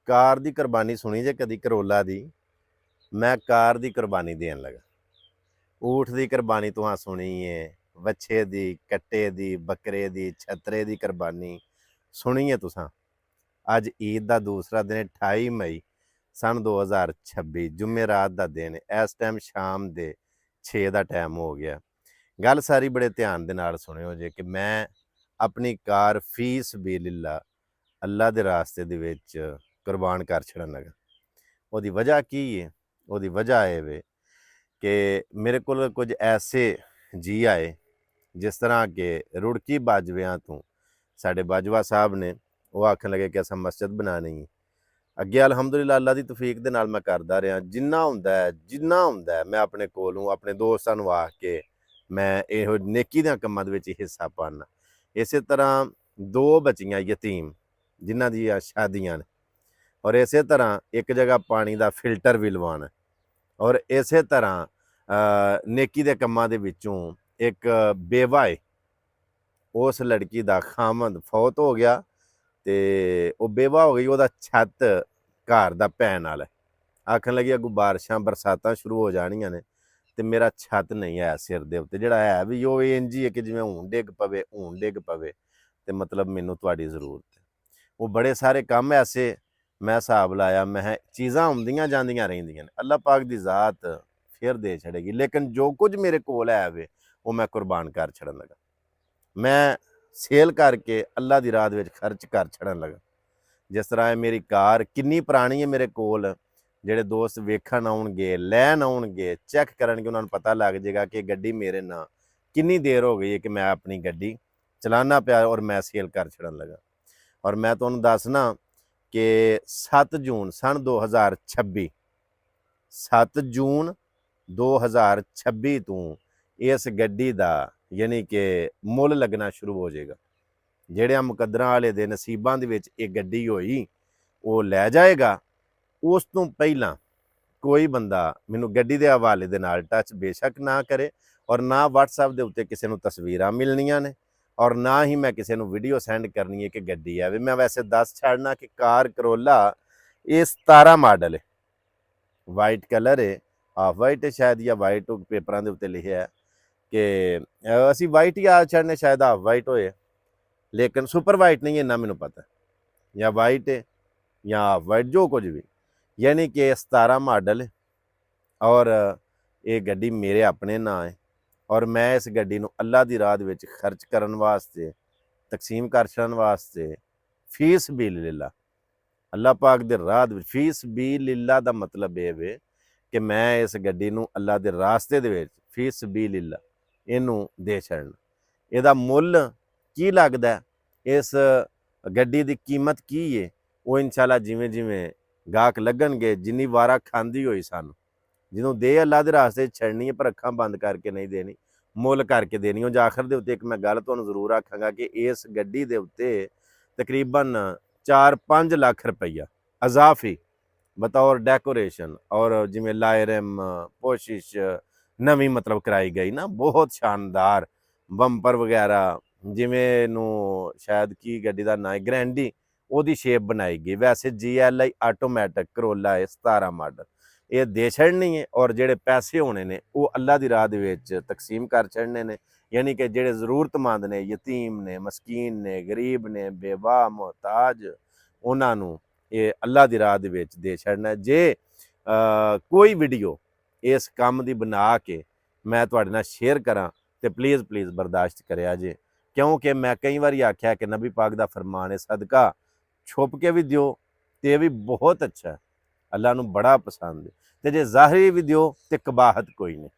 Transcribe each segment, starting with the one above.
ਕਾਰ ਦੀ ਕੁਰਬਾਨੀ ਸੁਣੀ ਜੇ कदी करोला दी। मैं कार दी कुरबानी देन लगा। ऊठ दी कुरबानी तुहां सुनी है, बच्छे दी, कट्टे दी, बकरे दी, छतरे दी कुरबानी सुनी है तुसां। अज ईद दा दूसरा दिन 28 मई सन 2026 जुमेरात दा दिन। इस टाइम शाम दे 6 दा टाइम हो गया। गल सारी बड़े ध्यान दे नाल सुनियो जे कि मैं अपनी कार फी सबीलिल्लाह अल्लाह दे रास्ते दे विच कुर्बान कर छड़न लगा। ਉਹਦੀ ਵਜ੍ਹਾ ਕੀ ਹੈ? ਉਹਦੀ ਵਜ੍ਹਾ ਇਹ ਵੇ ਕਿ ਮੇਰੇ ਕੋਲ ਕੁਝ ਐਸੇ ਜੀ ਆਏ ਜਿਸ ਤਰ੍ਹਾਂ ਕਿ ਰੁੜਕੀ ਬਾਜਵਿਆਂ ਤੋਂ ਸਾਡੇ ਬਾਜਵਾ ਸਾਹਿਬ ਨੇ ਉਹ ਆਖਣ ਲੱਗੇ ਕਿ ਅਸਾਂ ਮਸਜਿਦ ਬਣਾਉਣੀ ਹੈ। ਅੱਗੇ ਅਲਹਮਦੁਲਿਲਾ ਅੱਲਾ ਦੀ ਤੌਫੀਕ ਦੇ ਨਾਲ ਮੈਂ ਕਰਦਾ ਰਿਹਾ। ਜਿੰਨਾ ਹੁੰਦਾ ਮੈਂ ਆਪਣੇ ਕੋਲੋਂ ਆਪਣੇ ਦੋਸਤਾਂ ਨੂੰ ਆਖ ਕੇ ਮੈਂ ਇਹੋ ਨੇਕੀ ਦੀਆਂ ਕੰਮਾਂ ਦੇ ਵਿੱਚ ਹਿੱਸਾ ਪਾਉਣਾ। ਇਸੇ ਤਰ੍ਹਾਂ 2 ਬੱਚੀਆਂ ਯਤੀਮ ਜਿਨ੍ਹਾਂ ਦੀਆਂ ਸ਼ਾਦੀਆਂ ਨੇ, ਔਰ ਇਸੇ ਤਰ੍ਹਾਂ ਇੱਕ ਜਗ੍ਹਾ ਪਾਣੀ ਦਾ ਫਿਲਟਰ ਵੀ ਲਵਾਉਣਾ, ਔਰ ਇਸੇ ਤਰ੍ਹਾਂ ਨੇਕੀ ਦੇ ਕੰਮਾਂ ਦੇ ਵਿੱਚੋਂ ਇੱਕ ਬੇਵਾ ਹੈ। ਉਸ ਲੜਕੀ ਦਾ ਖਾਮਦ ਫੌਤ ਹੋ ਗਿਆ ਤੇ ਉਹ ਬੇਵਾ ਹੋ ਗਈ। ਉਹਦਾ ਛੱਤ ਘਰ ਦਾ ਪੈਣ ਵਾਲਾ। ਆਖਣ ਲੱਗੀ ਅੱਗੋਂ ਬਾਰਿਸ਼ਾਂ ਬਰਸਾਤਾਂ ਸ਼ੁਰੂ ਹੋ ਜਾਣੀਆਂ ਨੇ ਤੇ ਮੇਰਾ ਛੱਤ ਨਹੀਂ ਹੈ ਸਿਰ ਦੇ ਉੱਤੇ। ਜਿਹੜਾ ਹੈ ਵੀ ਉਹ ਇੰਝ ਹੀ ਹੈ ਕਿ ਜਿਵੇਂ ਹੁਣ ਡਿੱਗ ਪਵੇ ਤੇ ਮਤਲਬ ਮੈਨੂੰ ਤੁਹਾਡੀ ਜ਼ਰੂਰਤ ਹੈ। ਉਹ ਬੜੇ ਸਾਰੇ ਕੰਮ ਐਸੇ मैं हिसाब लाया, मैं चीज़ां आउंदियां जांदियां रहिंदियां ने। अल्लाह पाक दी ज़ात फिर दे छड़ेगी, लेकिन जो कुछ मेरे कोल है वे वो मैं कुर्बान कर छड़न लगा। मैं सेल करके अल्लाह दी राह दे विच खर्च कर छड़न लगा। जिस तरह मेरी कार किन्नी पुरानी है मेरे कोल, ਜਿਹੜੇ ਦੋਸਤ ਵੇਖਣ ਆਉਣਗੇ, ਲੈਣ ਆਉਣਗੇ, ਚੈੱਕ ਕਰਨਗੇ, ਉਹਨਾਂ ਨੂੰ ਪਤਾ ਲੱਗ ਜਾਏਗਾ ਕਿ ਗੱਡੀ ਮੇਰੇ ਨਾਲ ਕਿੰਨੀ ਦੇਰ ਹੋ ਗਈ ਹੈ ਕਿ ਮੈਂ ਆਪਣੀ ਗੱਡੀ ਚਲਾਨਾ ਪਿਆ ਔਰ ਮੈਂ ਸੇਲ ਕਰ ਛੜਨ ਲੱਗਾ। ਔਰ ਮੈਂ ਤੁਹਾਨੂੰ ਦੱਸਣਾ कि 7 जून सन 2026 7 जून 2026 ਤੋਂ ਇਸ ਗੱਡੀ ਦਾ ਯਾਨੀ ਕਿ ਮੁੱਲ ਲੱਗਣਾ ਸ਼ੁਰੂ ਹੋ ਜਾਏਗਾ। ਜਿਹੜਿਆਂ ਮੁਕੱਦਰਾਂ ਵਾਲੇ ਦੇ ਨਸੀਬਾਂ ਦੇ ਵਿੱਚ ਇਹ ਗੱਡੀ ਹੋਈ ਉਹ ਲੈ ਜਾਏਗਾ। ਉਸ ਤੋਂ ਪਹਿਲਾਂ ਕੋਈ ਬੰਦਾ ਮੈਨੂੰ ਗੱਡੀ ਦੇ ਹਵਾਲੇ ਦੇ ਨਾਲ ਟੱਚ ਬੇਸ਼ੱਕ ਨਾ ਕਰੇ, ਔਰ ਨਾ WhatsApp ਦੇ ਉੱਤੇ ਕਿਸੇ ਨੂੰ ਤਸਵੀਰਾਂ ਮਿਲਣੀਆਂ ਨੇ, ਔਰ ਨਾ ਹੀ मैं किसी को वीडियो सेंड करनी है कि गड्डी है। मैं वैसे दस छड़ना कि कार करोला ये 17 मॉडल है, वाइट कलर है, हाफ वाइट है शायद, या वाइट पेपरों के उत्ते लिखा है कि असी वाइट ही आ छड़ने, शायद हाफ वाइट होए, लेकिन सुपर वाइट नहीं है ना, मैनू पता, या वाइट है या हाफ वाइट जो कुछ भी, यानी कि 17 मॉडल है। और ये गड्डी मेरे अपने ना है और मैं इस गड्डी ਨੂੰ ਅੱਲਾ ਦੀ ਰਾਹ ਦੇ ਵਿੱਚ ਖਰਚ ਕਰਨ ਵਾਸਤੇ, ਤਕਸੀਮ ਕਰ ਛੱਡਣ ਵਾਸਤੇ ਫੀ ਸਬੀਲਿल्लाह ਅੱਲਾ ਪਾਕ ਦੇ ਰਾਹ ਦੇ ਵਿੱਚ ਫੀ ਸਬੀਲਿल्लाह ਦਾ ਮਤਲਬ ਇਹ ਵੇ ਕਿ ਮੈਂ ਇਸ ਗੱਡੀ ਨੂੰ ਅੱਲਾ ਦੇ ਰਾਸਤੇ ਦੇ ਵਿੱਚ ਫੀ ਸਬੀਲਿल्लाह ਇਹਨੂੰ ਦੇ ਛੱਡਣਾ। ਇਹਦਾ ਮੁੱਲ ਕੀ ਲੱਗਦਾ, ਇਸ ਗੱਡੀ ਦੀ ਕੀਮਤ ਕੀ ਹੈ, ਉਹ ਇਨਸ਼ਾਅੱਲਾ ਜਿਵੇਂ ਜਿਵੇਂ ਗਾਹਕ ਲੱਗਣਗੇ, ਜਿੰਨੀ ਵਾਰਾ ਖਾਂਦੀ ਹੋਈ ਸਾਨੂੰ ਜਦੋਂ ਦੇ ਅੱਲਾ ਦੇ ਰਾਸਤੇ ਛੱਡਣੀ ਹੈ, ਪਰ ਅੱਖਾਂ ਬੰਦ ਕਰਕੇ ਨਹੀਂ ਦੇਣੀ, ਮੁੱਲ ਕਰਕੇ ਦੇਣੀ। ਉਹ ਆਖਰ ਦੇ ਉੱਤੇ ਇੱਕ ਮੈਂ ਗੱਲ ਤੁਹਾਨੂੰ ਜ਼ਰੂਰ ਆਖਾਂਗਾ ਕਿ ਇਸ ਗੱਡੀ ਦੇ ਉੱਤੇ ਤਕਰੀਬਨ 4-5 ਲੱਖ ਰੁਪਈਆ ਅਜ਼ਾਫੀ ਬਤੌਰ ਡੈਕੋਰੇਸ਼ਨ ਔਰ ਜਿਵੇਂ ਲਾਇਰਮ ਕੋਸ਼ਿਸ਼ ਨਵੀਂ ਮਤਲਬ ਕਰਾਈ ਗਈ ਨਾ, ਬਹੁਤ ਸ਼ਾਨਦਾਰ ਬੰਪਰ ਵਗੈਰਾ, ਜਿਵੇਂ ਨੂੰ ਸ਼ਾਇਦ ਕੀ ਗੱਡੀ ਦਾ ਨਾਂ ਹੈ ਗ੍ਰੈਂਡੀ, ਉਹਦੀ ਸ਼ੇਪ ਬਣਾਈ ਗਈ। ਵੈਸੇ GLI ਆਟੋਮੈਟਿਕ ਕਰੋਲਾ ਹੈ 17 ਮਾਡਲ, ਇਹ ਦੇ ਛੱਡਣੀ ਹੈ ਔਰ ਜਿਹੜੇ ਪੈਸੇ ਹੋਣੇ ਨੇ ਉਹ ਅੱਲਾ ਦੀ ਰਾਹ ਦੇ ਵਿੱਚ ਤਕਸੀਮ ਕਰ ਛੱਡਣੇ ਨੇ। ਯਾਨੀ ਕਿ ਜਿਹੜੇ ਜ਼ਰੂਰਤਮੰਦ ਨੇ, ਯਤੀਮ ਨੇ, ਮਸਕੀਨ ਨੇ, ਗਰੀਬ ਨੇ, ਬੇਵਾ, ਮੁਹਤਾਜ, ਉਹਨਾਂ ਨੂੰ ਇਹ ਅੱਲਾ ਦੀ ਰਾਹ ਦੇ ਵਿੱਚ ਦੇ ਛੱਡਣਾ। ਜੇ ਕੋਈ ਵੀਡੀਓ ਇਸ ਕੰਮ ਦੀ ਬਣਾ ਕੇ ਮੈਂ ਤੁਹਾਡੇ ਨਾਲ ਸ਼ੇਅਰ ਕਰਾਂ ਤੇ ਪਲੀਜ਼ ਬਰਦਾਸ਼ਤ ਕਰਿਆ ਜੇ, ਕਿਉਂਕਿ ਮੈਂ ਕਈ ਵਾਰੀ ਆਖਿਆ ਕਿ ਨਬੀ ਪਾਕ ਦਾ ਫਰਮਾਨ ਹੈ ਸਦਕਾ ਛੁਪ ਕੇ ਵੀ ਦਿਓ ਤੇ ਇਹ ਵੀ ਬਹੁਤ ਅੱਛਾ, ਅੱਲਾ ਨੂੰ ਬੜਾ ਪਸੰਦ ਹੈ, ਤੇ ਜੇ ਜ਼ਾਹਿਰੀ ਵੀ ਦਿਓ ਤੇ ਕਬਾਹਤ ਕੋਈ ਨਹੀਂ,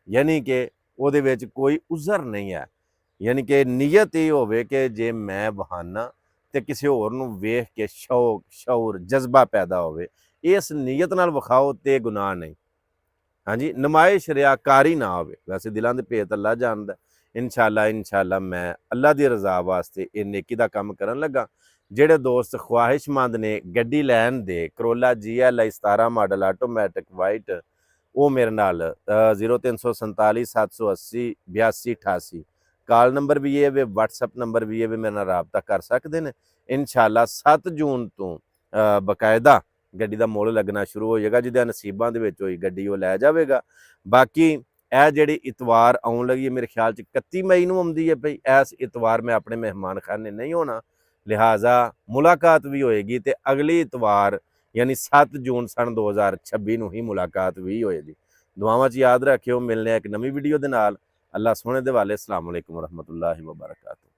ਯਾਨੀ ਕਿ ਉਹਦੇ ਵਿੱਚ ਕੋਈ ਉਜ਼ਰ ਨਹੀਂ ਹੈ। ਯਾਨੀ ਕਿ ਨੀਅਤ ਇਹ ਹੋਵੇ ਕਿ ਜੇ ਮੈਂ ਬਹਾਨਾ ਤੇ ਕਿਸੇ ਹੋਰ ਨੂੰ ਵੇਖ ਕੇ ਸ਼ੌਕ, ਸ਼ੌਰ, ਜਜ਼ਬਾ ਪੈਦਾ ਹੋਵੇ, ਇਸ ਨੀਅਤ ਨਾਲ ਵਿਖਾਓ ਤੇ ਗੁਨਾਹ ਨਹੀਂ। ਹਾਂਜੀ, ਨਮਾਇਸ਼ ਰਿਆਕਾਰੀ ਨਾ ਹੋਵੇ। ਵੈਸੇ ਦਿਲਾਂ ਦੇ ਭੇਤ ਅੱਲਾ ਜਾਣਦਾ। ਇਨਸ਼ਾਅੱਲਾ ਮੈਂ ਅੱਲਾ ਦੀ ਰਜ਼ਾ ਵਾਸਤੇ ਇਹ ਨੇਕੀ ਦਾ ਕੰਮ ਕਰਨ ਲੱਗਾ। ਜਿਹੜੇ ਦੋਸਤ ਖਵਾਹਿਸ਼ਮੰਦ ਨੇ ਗੱਡੀ ਲੈਣ ਦੇ, ਕਰੋਲਾ GLI 17 ਮਾਡਲ ਆਟੋਮੈਟਿਕ ਵਾਈਟ, ਉਹ ਮੇਰੇ ਨਾਲ 0347 780 8288 ਕਾਲ ਨੰਬਰ ਵੀ ਹੈ ਵੇ, WhatsApp ਨੰਬਰ ਵੀ ਹੈ ਵੇ, ਮੇਰੇ ਨਾਲ ਰਾਬਤਾ ਕਰ ਸਕਦੇ ਨੇ। ਇਨਸ਼ਾਅੱਲਾ 7 ਜੂਨ ਤੋਂ ਬਕਾਇਦਾ ਗੱਡੀ ਦਾ ਮੁੱਲ ਲੱਗਣਾ ਸ਼ੁਰੂ ਹੋ ਜਾਏਗਾ। ਜਿਹਦੇ ਨਸੀਬਾਂ ਦੇ ਵਿੱਚ ਹੋਈ ਗੱਡੀ ਉਹ ਲੈ ਜਾਵੇਗਾ। ਬਾਕੀ ਇਹ ਜਿਹੜੀ ਇਤਵਾਰ ਆਉਣ ਲੱਗੀ ਹੈ, ਮੇਰੇ ਖਿਆਲ 'ਚ 31 ਮਈ ਨੂੰ ਆਉਂਦੀ ਹੈ ਭਈ। ਇਸ ਇਤਵਾਰ ਮੈਂ ਆਪਣੇ ਮਹਿਮਾਨ ਖਾਨੇ ਨਹੀਂ ਹੋਣਾ, ਲਿਹਾਜ਼ਾ ਮੁਲਾਕਾਤ ਵੀ ਹੋਏਗੀ ਤੇ ਅਗਲੀ ਇਤਵਾਰ ਯਾਨੀ 7 ਜੂਨ ਸਨ 2026 ਨੂੰ ਹੀ ਮੁਲਾਕਾਤ ਵੀ ਹੋਏਗੀ। ਦੁਆਵਾਂ 'ਚ ਯਾਦ ਰੱਖਿਓ। ਮਿਲਨੇ ਆ ਇੱਕ ਨਵੀਂ ਵੀਡੀਓ ਦੇ ਨਾਲ। ਅੱਲਾ ਸੋਹਣੇ ਦੇ ਵਾਲੇ। ਅਸਲਾਮ ਵਾਲੇਕੁਮ ਵਰਹਿਮਤੁல்லாਹਿ ਵਬਰਕਾਤੁਹੂ।